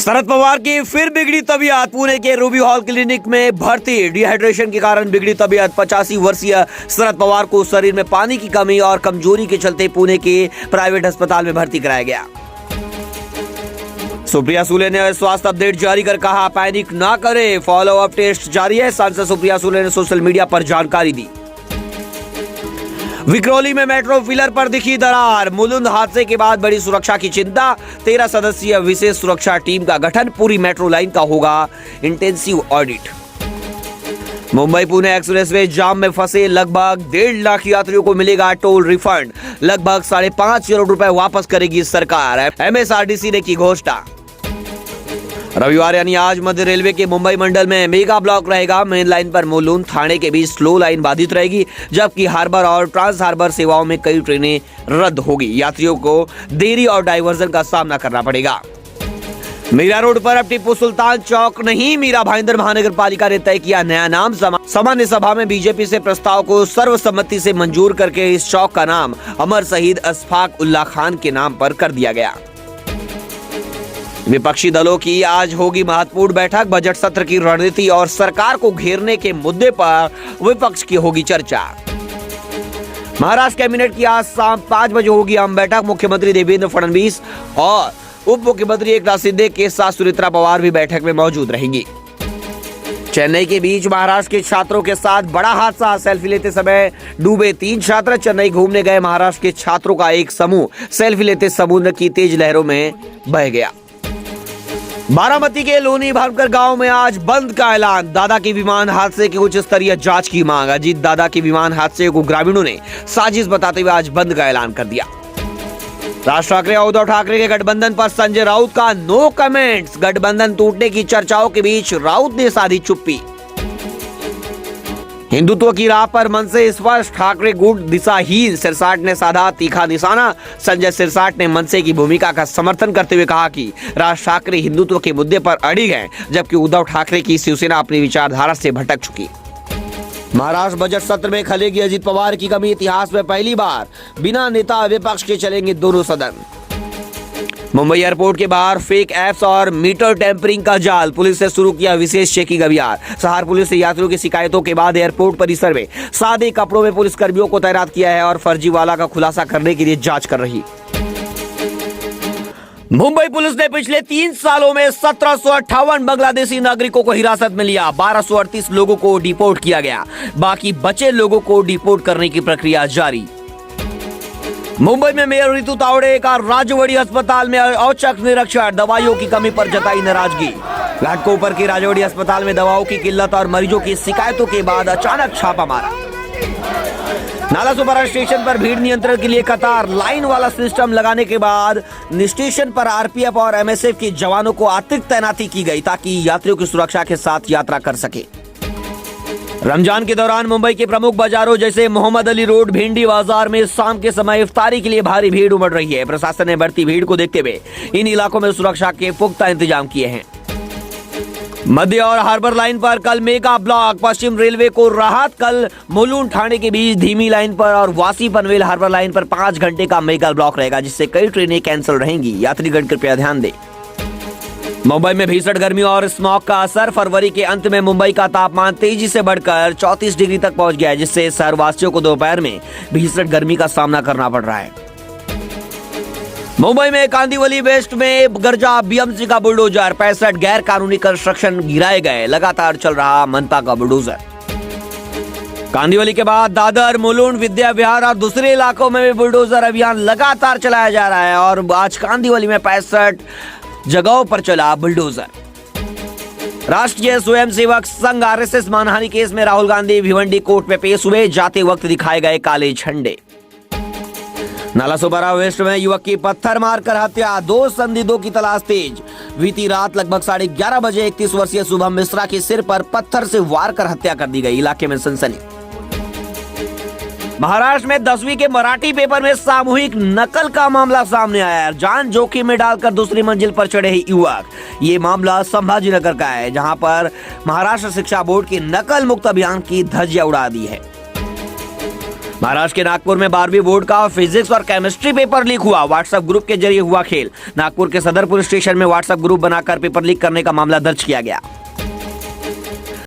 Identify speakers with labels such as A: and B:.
A: शरद पवार की फिर बिगड़ी तबीयत। पुणे के रूबी हॉल क्लिनिक में भर्ती। डिहाइड्रेशन के कारण बिगड़ी तबीयत। 85 वर्षीय शरद पवार को शरीर में पानी की कमी और कमजोरी के चलते पुणे के प्राइवेट अस्पताल में भर्ती कराया गया। सुप्रिया सुले ने स्वास्थ्य अपडेट जारी कर कहा, पैनिक ना करें, फॉलो अप टेस्ट जारी है। सांसद सुप्रिया सुले ने सोशल मीडिया पर जानकारी दी। विक्रोली में मेट्रो पिलर पर दिखी दरार। मुलुंद हादसे के बाद बड़ी सुरक्षा की चिंता। 13 सदस्यीय विशेष सुरक्षा टीम का गठन। पूरी मेट्रो लाइन का होगा intensive audit. Mumbai Pune expressway jam में फंसे लगभग 1.5 लाख यात्रियों को मिलेगा टोल रिफंड। लगभग 5.5 करोड़ रुपए वापस करेगी सरकार। एमएसआरटीसी ने की घोषणा। रविवार यानी आज मध्य रेलवे के मुंबई मंडल में मेगा ब्लॉक रहेगा। मेन लाइन पर मुलुंद थाने के बीच स्लो लाइन बाधित रहेगी, जबकि हार्बर और ट्रांस हार्बर सेवाओं में कई ट्रेनें रद्द होगी। यात्रियों को देरी और डाइवर्जन का सामना करना पड़ेगा। मीरा रोड पर अब टिप्पू सुल्तान चौक नहीं, मीरा भाईंदर महानगर पालिका ने तय किया नया नाम। सामान्य सभा में बीजेपी से प्रस्ताव को सर्वसम्मति से मंजूर करके इस चौक का नाम अमर शहीद अशफाक उल्लाह खान के नाम पर कर दिया गया। विपक्षी दलों की आज होगी महत्वपूर्ण बैठक। बजट सत्र की रणनीति और सरकार को घेरने के मुद्दे पर विपक्ष की होगी चर्चा। महाराष्ट्र कैबिनेट की आज शाम 5 बजे होगी अहम बैठक। मुख्यमंत्री देवेंद्र फडणवीस और उप मुख्यमंत्री एकनाथ शिंदे के साथ सुनेत्रा पवार भी बैठक में मौजूद रहेंगी। चेन्नई के बीच महाराष्ट्र के छात्रों के साथ बड़ा हादसा। सेल्फी लेते समय डूबे 3 छात्र। चेन्नई घूमने गए महाराष्ट्र के छात्रों का एक समूह सेल्फी लेते समुद्र की तेज लहरों में बह गया। बारामती के लोनी भरकर गांव में आज बंद का ऐलान। दादा के विमान हादसे की उच्च स्तरीय जांच की मांग। अजीत दादा के विमान हादसे को ग्रामीणों ने साजिश बताते हुए आज बंद का ऐलान कर दिया। राज ठाकरे और उद्धव ठाकरे के गठबंधन पर संजय राउत का नो कमेंट्स। गठबंधन टूटने की चर्चाओं के बीच राउत ने साधी चुप्पी। हिंदुत्व की राह पर मन से स्पष्ट, ठाकरे गुट दिशाहीन। सिरसाट ने साधा तीखा निशाना। संजय सिरसाट ने मनसे की भूमिका का समर्थन करते हुए कहा कि राज ठाकरे हिंदुत्व के मुद्दे पर अड़िग हैं, जबकि उद्धव ठाकरे की शिवसेना अपनी विचारधारा से भटक चुकी। महाराष्ट्र बजट सत्र में खलेगी अजीत पवार की कमी। इतिहास में पहली बार बिना नेता विपक्ष के चलेंगे दोनों सदन। मुंबई एयरपोर्ट के बाहर फेक एप्स और मीटर टेम्परिंग का जाल। पुलिस ने शुरू किया विशेष चेकिंग अभियान। सहार पुलिस ने यात्रियों की शिकायतों के बाद एयरपोर्ट परिसर में सादे कपड़ों में पुलिस कर्मियों को तैनात किया है और फर्जीवाला का खुलासा करने के लिए जांच कर रही। मुंबई पुलिस ने पिछले 3 सालों में 1758 बांग्लादेशी नागरिकों को हिरासत में लिया। 1238 लोगों को डिपोर्ट किया गया। बाकी बचे लोगों को डिपोर्ट करने की प्रक्रिया जारी। मुंबई में मेयर ऋतु तावड़े का राजवाड़ी अस्पताल में औचक निरीक्षण। दवाइयों की कमी पर जताई नाराजगी। घाटकोपर के राजवाड़ी अस्पताल में दवाओं की किल्लत और मरीजों की शिकायतों के बाद अचानक छापा मारा। नालासोपारा स्टेशन पर भीड़ नियंत्रण के लिए कतार लाइन वाला सिस्टम लगाने के बाद स्टेशन पर आरपीएफ और एमएसएफ के जवानों को अतिरिक्त तैनाती की गई ताकि यात्रियों की सुरक्षा के साथ यात्रा कर सके। रमजान के दौरान मुंबई के प्रमुख बाजारों जैसे मोहम्मद अली रोड, भिंडी बाजार में शाम के समय इफ्तारी के लिए भारी भीड़ उमड़ रही है। प्रशासन ने बढ़ती भीड़ को देखते हुए इन इलाकों में सुरक्षा के पुख्ता इंतजाम किए हैं। मध्य और हार्बर लाइन पर कल मेगा ब्लॉक। पश्चिम रेलवे को राहत। कल मुलुंड थाने के बीच धीमी लाइन पर और वासी पनवेल हार्बर लाइन पर 5 घंटे का मेगा ब्लॉक रहेगा, जिससे कई ट्रेनें कैंसिल रहेंगी। यात्रीगण कृपया ध्यान दें। मुंबई में भीषण गर्मी और स्मॉग का असर। फरवरी के अंत में मुंबई का तापमान तेजी से बढ़कर 34 डिग्री तक पहुंच गया है, जिससे शहरवासियों को दोपहर में भीषण गर्मी का सामना करना पड़ रहा है। मुंबई में कांदिवली वेस्ट में गरजा बीएमसी का बुलडोजर। 65 गैर कानूनी कंस्ट्रक्शन गिराए गए। लगातार चल रहा मनपा का बुलडोजर। कांदिवली के बाद दादर, मुलुंड, विद्या विहार और दूसरे इलाकों में भी बुलडोजर अभियान लगातार चलाया जा रहा है और आज कांदिवली में 65 जगहों पर चला बुलडोजर। राष्ट्रीय स्वयंसेवक संघ आरएसएस मानहानि केस में राहुल गांधी भिवंडी कोर्ट में पेश हुए। जाते वक्त दिखाए गए काले झंडे। नालासोपारा वेस्ट में युवक की पत्थर मारकर हत्या। 2 संदिग्धों की तलाश तेज। बीती रात लगभग 11:30 बजे 31 वर्षीय शुभम मिश्रा के सिर पर पत्थर से वार कर हत्या कर दी गई। इलाके में सनसनी। महाराष्ट्र में 10वीं के मराठी पेपर में सामूहिक नकल का मामला सामने आया है। जान जोखिम में डालकर दूसरी मंजिल पर चढ़े युवक। ये मामला संभाजीनगर का है, जहां पर महाराष्ट्र शिक्षा बोर्ड की नकल मुक्त अभियान की धज्जियां उड़ा दी है। महाराष्ट्र के नागपुर में 12वीं बोर्ड का फिजिक्स और केमिस्ट्री पेपर लीक हुआ। व्हाट्सएप ग्रुप के जरिए हुआ खेल। नागपुर के सदरपुर स्टेशन में व्हाट्सएप ग्रुप बनाकर पेपर लीक करने का मामला दर्ज किया गया।